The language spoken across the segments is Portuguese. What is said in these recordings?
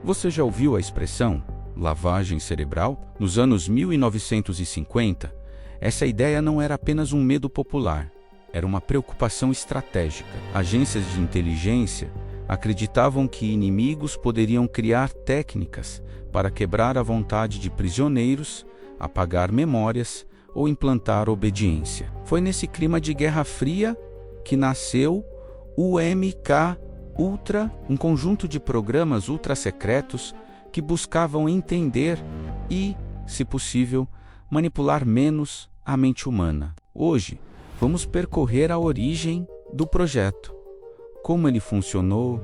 Você já ouviu a expressão lavagem cerebral? Nos anos 1950, essa ideia não era apenas um medo popular, era uma preocupação estratégica. Agências de inteligência acreditavam que inimigos poderiam criar técnicas para quebrar a vontade de prisioneiros, apagar memórias ou implantar obediência. Foi nesse clima de Guerra Fria que nasceu o MK-Ultra, um conjunto de programas ultra-secretos que buscavam entender e, se possível, manipular menos a mente humana. Hoje, vamos percorrer a origem do projeto, como ele funcionou,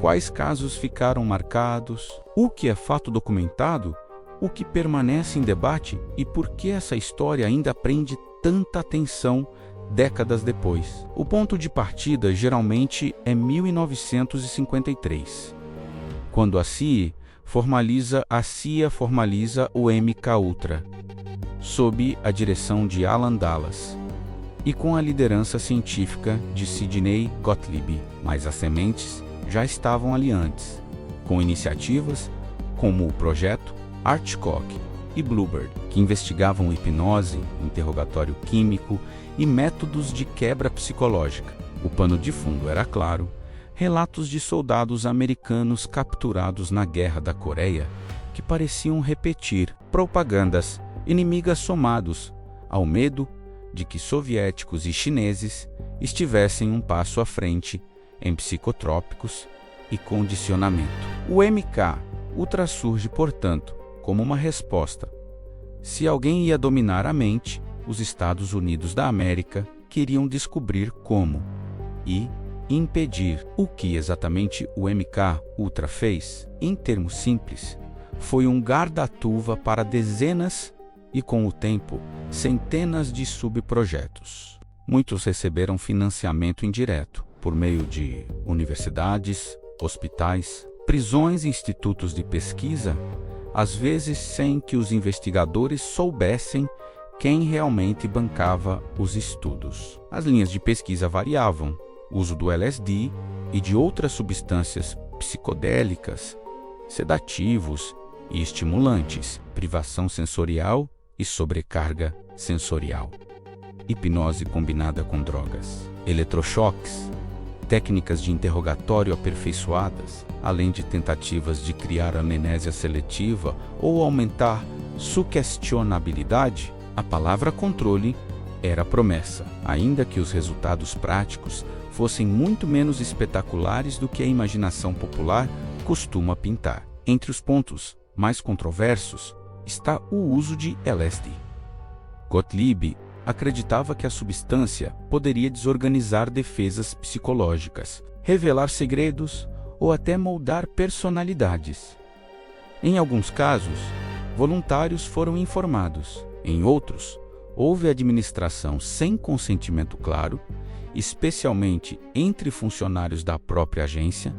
quais casos ficaram marcados, o que é fato documentado, o que permanece em debate e por que essa história ainda prende tanta atenção décadas depois. O ponto de partida geralmente é 1953, quando a CIA formaliza o MK-Ultra, sob a direção de Alan Dulles e com a liderança científica de Sidney Gottlieb. Mas as sementes já estavam ali antes, com iniciativas como o projeto Archcock e Bluebird, que investigavam hipnose, interrogatório químico e métodos de quebra psicológica. O pano de fundo era, claro, relatos de soldados americanos capturados na Guerra da Coreia que pareciam repetir propagandas inimigas somados ao medo de que soviéticos e chineses estivessem um passo à frente em psicotrópicos e condicionamento. O MK-Ultra surge, portanto, como uma resposta. Se alguém ia dominar a mente, os Estados Unidos da América queriam descobrir como e impedir. O que exatamente o MK-Ultra fez, em termos simples, foi um guarda-chuva para dezenas e, com o tempo, centenas de subprojetos. Muitos receberam financiamento indireto, por meio de universidades, hospitais, prisões e institutos de pesquisa, às vezes sem que os investigadores soubessem quem realmente bancava os estudos. As linhas de pesquisa variavam: uso do LSD e de outras substâncias psicodélicas, sedativos e estimulantes, privação sensorial e sobrecarga sensorial, hipnose combinada com drogas, eletrochoques, técnicas de interrogatório aperfeiçoadas, além de tentativas de criar amnésia seletiva ou aumentar sugestionabilidade. A palavra controle era promessa, ainda que os resultados práticos fossem muito menos espetaculares do que a imaginação popular costuma pintar. Entre os pontos mais controversos está o uso de LSD. Gottlieb acreditava que a substância poderia desorganizar defesas psicológicas, revelar segredos ou até moldar personalidades. Em alguns casos, voluntários foram informados. Em outros, houve administração sem consentimento claro, especialmente entre funcionários da própria agência,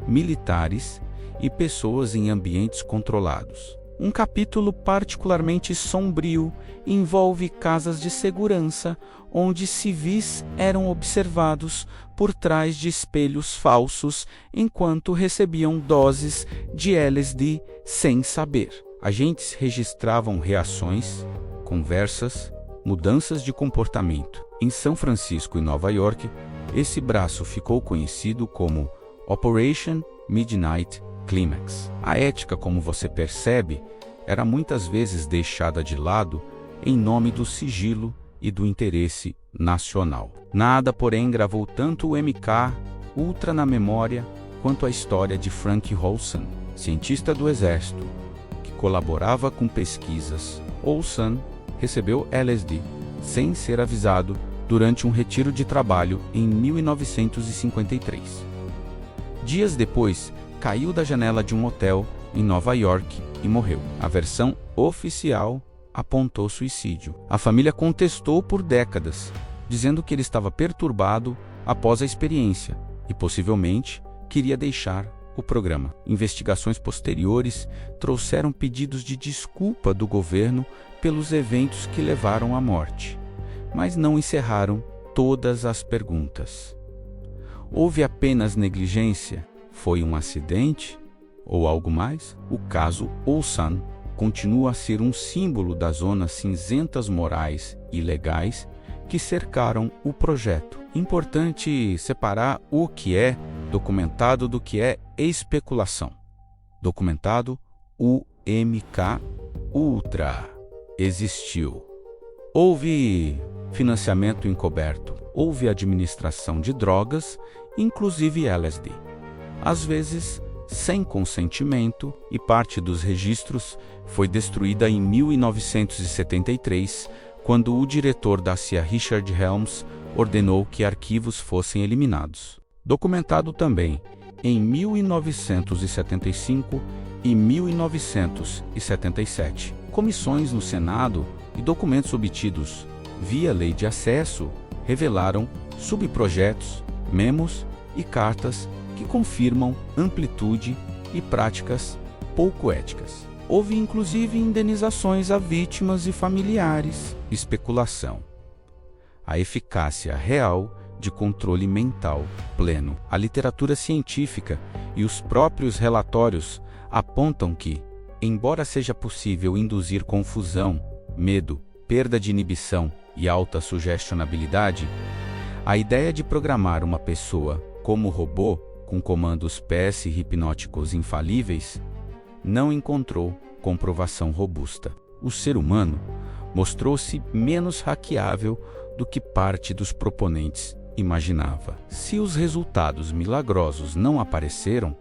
militares e pessoas em ambientes controlados. Um capítulo particularmente sombrio envolve casas de segurança onde civis eram observados por trás de espelhos falsos enquanto recebiam doses de LSD sem saber. Agentes registravam reações, conversas, mudanças de comportamento. Em São Francisco e Nova York, esse braço ficou conhecido como Operation Midnight Climax. A ética, como você percebe, era muitas vezes deixada de lado em nome do sigilo e do interesse nacional. Nada, porém, gravou tanto o MK-Ultra na memória quanto a história de Frank Olson, cientista do Exército, que colaborava com pesquisas. Olson recebeu LSD sem ser avisado durante um retiro de trabalho em 1953. Dias depois, caiu da janela de um hotel em Nova York e morreu. A versão oficial apontou suicídio. A família contestou por décadas, dizendo que ele estava perturbado após a experiência e possivelmente queria deixar o programa. Investigações posteriores trouxeram pedidos de desculpa do governo pelos eventos que levaram à morte, mas não encerraram todas as perguntas. Houve apenas negligência? Foi um acidente? ou algo mais? O caso Ulsan continua a ser um símbolo das zonas cinzentas morais e legais que cercaram o projeto. Importante separar o que é documentado do que é especulação. Documentado, o MK Ultra existiu. Houve financiamento encoberto, houve administração de drogas, inclusive LSD. Às vezes, sem consentimento, e parte dos registros foi destruída em 1973, quando o diretor da CIA, Richard Helms, ordenou que arquivos fossem eliminados. Documentado também em 1975 e 1977. Comissões no Senado e documentos obtidos via lei de acesso revelaram subprojetos, memos e cartas que confirmam amplitude e práticas pouco éticas. Houve inclusive indenizações a vítimas e familiares. Especulação. A eficácia real de controle mental pleno. A literatura científica e os próprios relatórios apontam que, embora seja possível induzir confusão, medo, perda de inibição e alta sugestionabilidade, a ideia de programar uma pessoa como robô com comandos PS hipnóticos infalíveis não encontrou comprovação robusta. O ser humano mostrou-se menos hackeável do que parte dos proponentes imaginava. Se os resultados milagrosos não apareceram,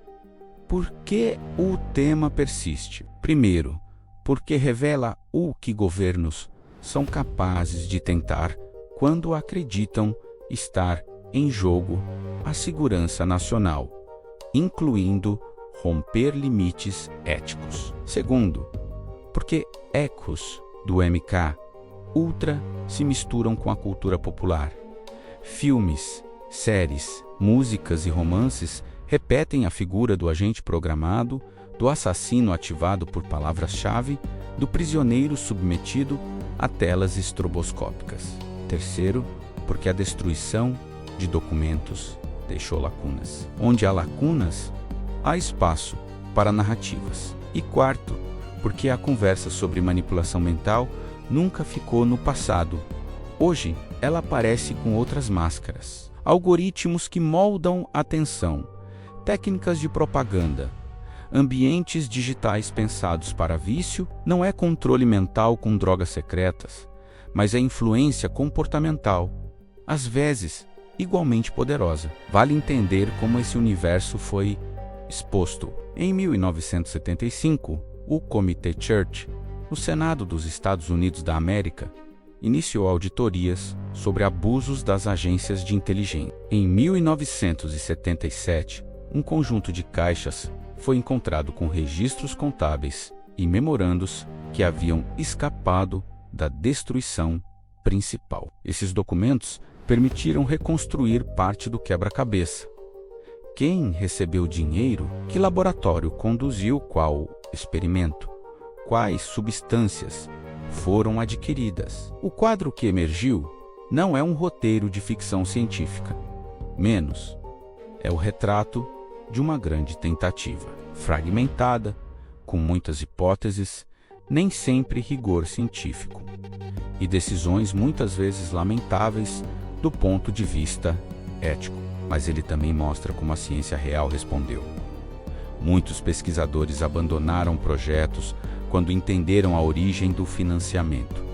por que o tema persiste? Primeiro, porque revela o que governos são capazes de tentar quando acreditam estar em jogo a segurança nacional, incluindo romper limites éticos. Segundo, porque ecos do MK Ultra se misturam com a cultura popular. Filmes, séries, músicas e romances repetem a figura do agente programado, do assassino ativado por palavras-chave, do prisioneiro submetido a telas estroboscópicas. Terceiro, porque a destruição de documentos deixou lacunas. Onde há lacunas, há espaço para narrativas. E quarto, porque a conversa sobre manipulação mental nunca ficou no passado. Hoje, ela aparece com outras máscaras. Algoritmos que moldam a atenção, técnicas de propaganda, ambientes digitais pensados para vício. Não é controle mental com drogas secretas, mas é influência comportamental, às vezes igualmente poderosa. Vale entender como esse universo foi exposto. Em 1975, o Comitê Church, no Senado dos Estados Unidos da América, iniciou auditorias sobre abusos das agências de inteligência. Em 1977, um conjunto de caixas foi encontrado com registros contábeis e memorandos que haviam escapado da destruição principal. Esses documentos permitiram reconstruir parte do quebra-cabeça. Quem recebeu dinheiro? Que laboratório conduziu qual experimento? Quais substâncias foram adquiridas? O quadro que emergiu não é um roteiro de ficção científica. Menos, é o retrato de uma grande tentativa, fragmentada, com muitas hipóteses, nem sempre rigor científico, e decisões muitas vezes lamentáveis do ponto de vista ético. Mas ele também mostra como a ciência real respondeu. Muitos pesquisadores abandonaram projetos quando entenderam a origem do financiamento.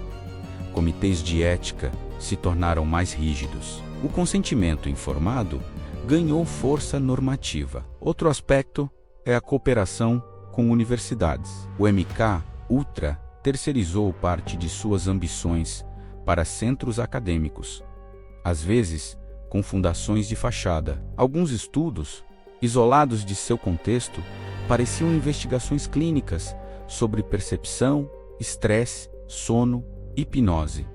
Comitês de ética se tornaram mais rígidos. O consentimento informado ganhou força normativa. Outro aspecto é a cooperação com universidades. O MK Ultra terceirizou parte de suas ambições para centros acadêmicos, às vezes com fundações de fachada. Alguns estudos, isolados de seu contexto, pareciam investigações clínicas sobre percepção, estresse, sono, hipnose.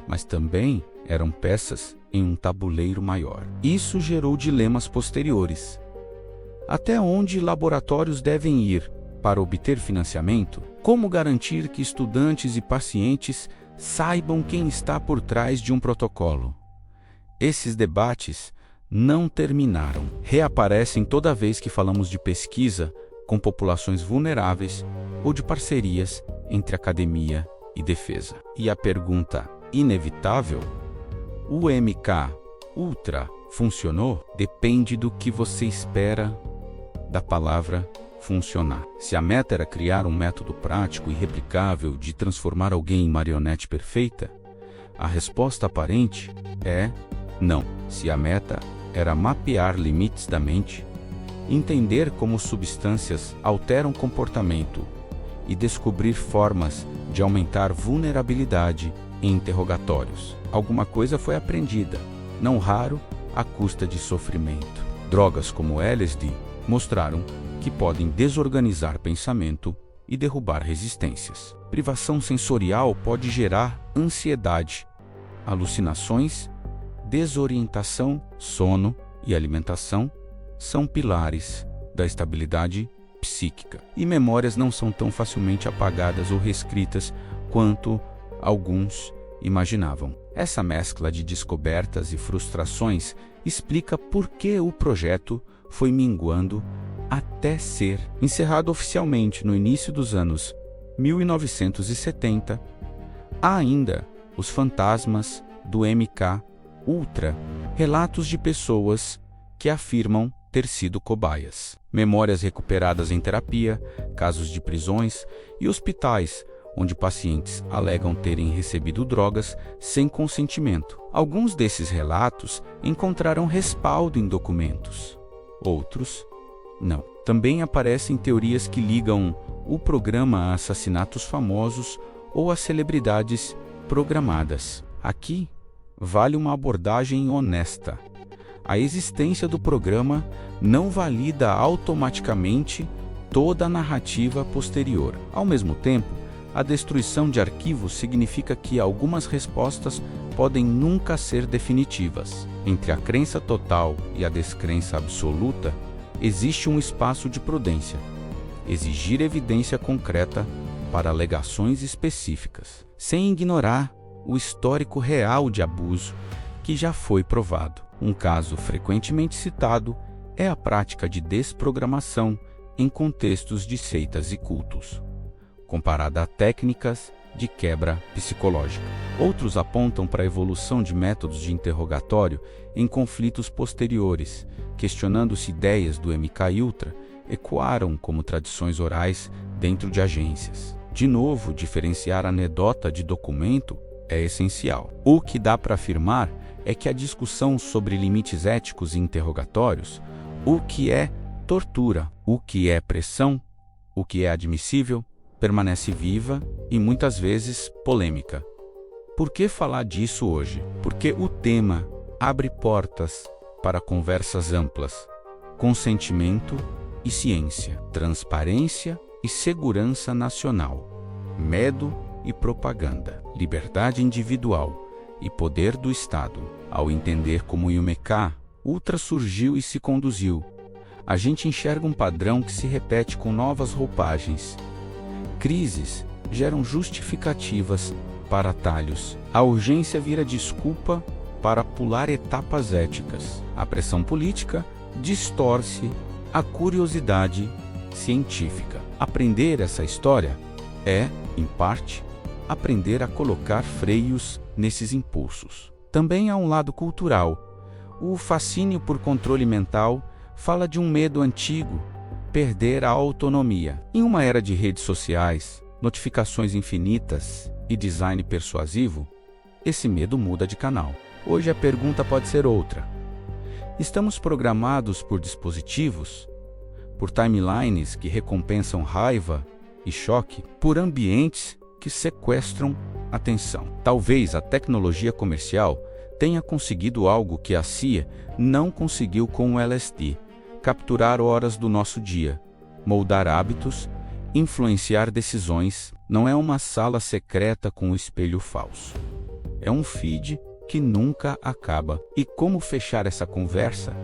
Mas também eram peças em um tabuleiro maior. Isso gerou dilemas posteriores. Até onde laboratórios devem ir para obter financiamento? Como garantir que estudantes e pacientes saibam quem está por trás de um protocolo? Esses debates não terminaram. Reaparecem toda vez que falamos de pesquisa com populações vulneráveis ou de parcerias entre academia e defesa. E a pergunta inevitável: o MK-Ultra funcionou? Depende do que você espera da palavra funcionar. Se a meta era criar um método prático e replicável de transformar alguém em marionete perfeita, a resposta aparente é não. Se a meta era mapear limites da mente, entender como substâncias alteram comportamento e descobrir formas de aumentar vulnerabilidade em interrogatórios, alguma coisa foi aprendida, não raro à custa de sofrimento. Drogas como LSD mostraram que podem desorganizar pensamento e derrubar resistências. Privação sensorial pode gerar ansiedade, alucinações, desorientação. Sono e alimentação são pilares da estabilidade psíquica. E memórias não são tão facilmente apagadas ou reescritas quanto alguns imaginavam. Essa mescla de descobertas e frustrações explica por que o projeto foi minguando até ser encerrado oficialmente no início dos anos 1970. Há ainda os fantasmas do MK-Ultra, relatos de pessoas que afirmam ter sido cobaias, memórias recuperadas em terapia, casos de prisões e hospitais onde pacientes alegam terem recebido drogas sem consentimento. Alguns desses relatos encontraram respaldo em documentos, outros não. Também aparecem teorias que ligam o programa a assassinatos famosos ou a celebridades programadas. Aqui vale uma abordagem honesta. A existência do programa não valida automaticamente toda a narrativa posterior. Ao mesmo tempo, a destruição de arquivos significa que algumas respostas podem nunca ser definitivas. Entre a crença total e a descrença absoluta, existe um espaço de prudência. Exigir evidência concreta para alegações específicas, sem ignorar o histórico real de abuso que já foi provado. Um caso frequentemente citado é a prática de desprogramação em contextos de seitas e cultos, comparada a técnicas de quebra psicológica. Outros apontam para a evolução de métodos de interrogatório em conflitos posteriores, questionando se ideias do MK-Ultra ecoaram como tradições orais dentro de agências. De novo, diferenciar anedota de documento é essencial. O que dá para afirmar é que a discussão sobre limites éticos e interrogatórios, o que é tortura, o que é pressão, o que é admissível, permanece viva e muitas vezes polêmica. Por que falar disso hoje? Porque o tema abre portas para conversas amplas, consentimento e ciência, transparência e segurança nacional, medo e propaganda, liberdade individual e poder do Estado. Ao entender como o MK-Ultra surgiu e se conduziu, a gente enxerga um padrão que se repete com novas roupagens. Crises geram justificativas para atalhos. A urgência vira desculpa para pular etapas éticas. A pressão política distorce a curiosidade científica. Aprender essa história é, em parte, aprender a colocar freios nesses impulsos. Também há um lado cultural. O fascínio por controle mental fala de um medo antigo, perder a autonomia. Em uma era de redes sociais, notificações infinitas e design persuasivo, esse medo muda de canal. Hoje a pergunta pode ser outra. Estamos programados por dispositivos, por timelines que recompensam raiva e choque, por ambientes que sequestram atenção. Talvez a tecnologia comercial tenha conseguido algo que a CIA não conseguiu com o LSD: capturar horas do nosso dia, moldar hábitos, influenciar decisões. Não é uma sala secreta com um espelho falso. É um feed que nunca acaba. E como fechar essa conversa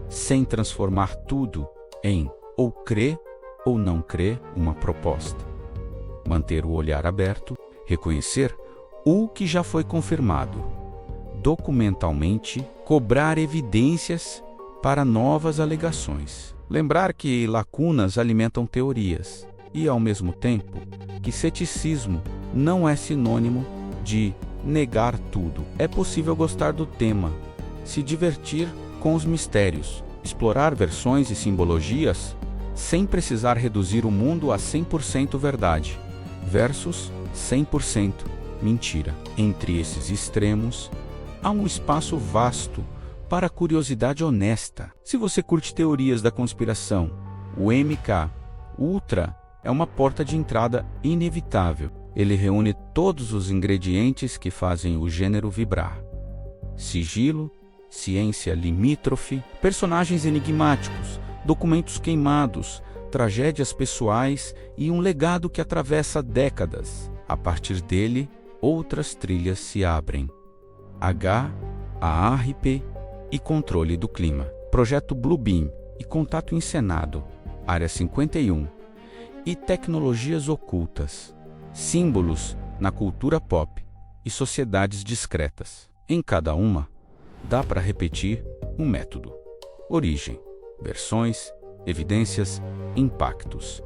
sem transformar tudo em ou crer ou não crer uma proposta? Manter o olhar aberto, reconhecer o que já foi confirmado, documentalmente, cobrar evidências para novas alegações. Lembrar que lacunas alimentam teorias e, ao mesmo tempo, que ceticismo não é sinônimo de negar tudo. É possível gostar do tema, se divertir com os mistérios, explorar versões e simbologias sem precisar reduzir o mundo a 100% verdade versus 100% mentira. Entre esses extremos, há um espaço vasto para a curiosidade honesta. Se você curte teorias da conspiração, o MK Ultra é uma porta de entrada inevitável. Ele reúne todos os ingredientes que fazem o gênero vibrar: sigilo, ciência limítrofe, personagens enigmáticos, documentos queimados, tragédias pessoais e um legado que atravessa décadas. A partir dele, outras trilhas se abrem. HAARP e controle do clima. Projeto Bluebeam e contato encenado. Área 51. E tecnologias ocultas. Símbolos na cultura pop e sociedades discretas. Em cada uma, dá para repetir um método: origem, versões, evidências, impactos.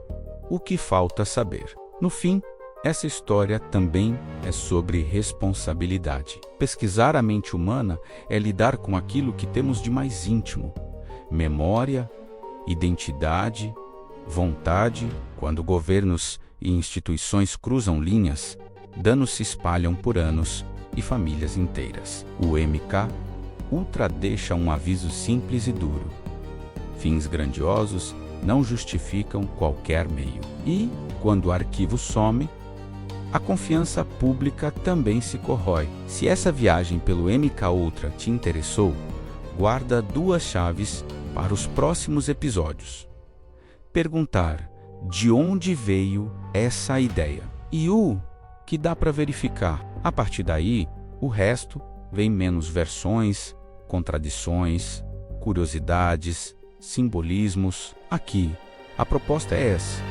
O que falta saber? No fim, essa história também é sobre responsabilidade. Pesquisar a mente humana é lidar com aquilo que temos de mais íntimo: memória, identidade, vontade. Quando governos e instituições cruzam linhas, danos se espalham por anos e famílias inteiras. O MK Ultra deixa um aviso simples e duro: fins grandiosos não justificam qualquer meio. E, quando o arquivo some, a confiança pública também se corrói. Se essa viagem pelo MK Ultra te interessou, guarda 2 chaves para os próximos episódios. Perguntar de onde veio essa ideia e o que dá para verificar. A partir daí, o resto vem menos versões, contradições, curiosidades, simbolismos. Aqui, a proposta é essa: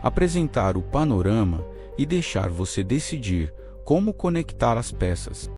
apresentar o panorama e deixar você decidir como conectar as peças.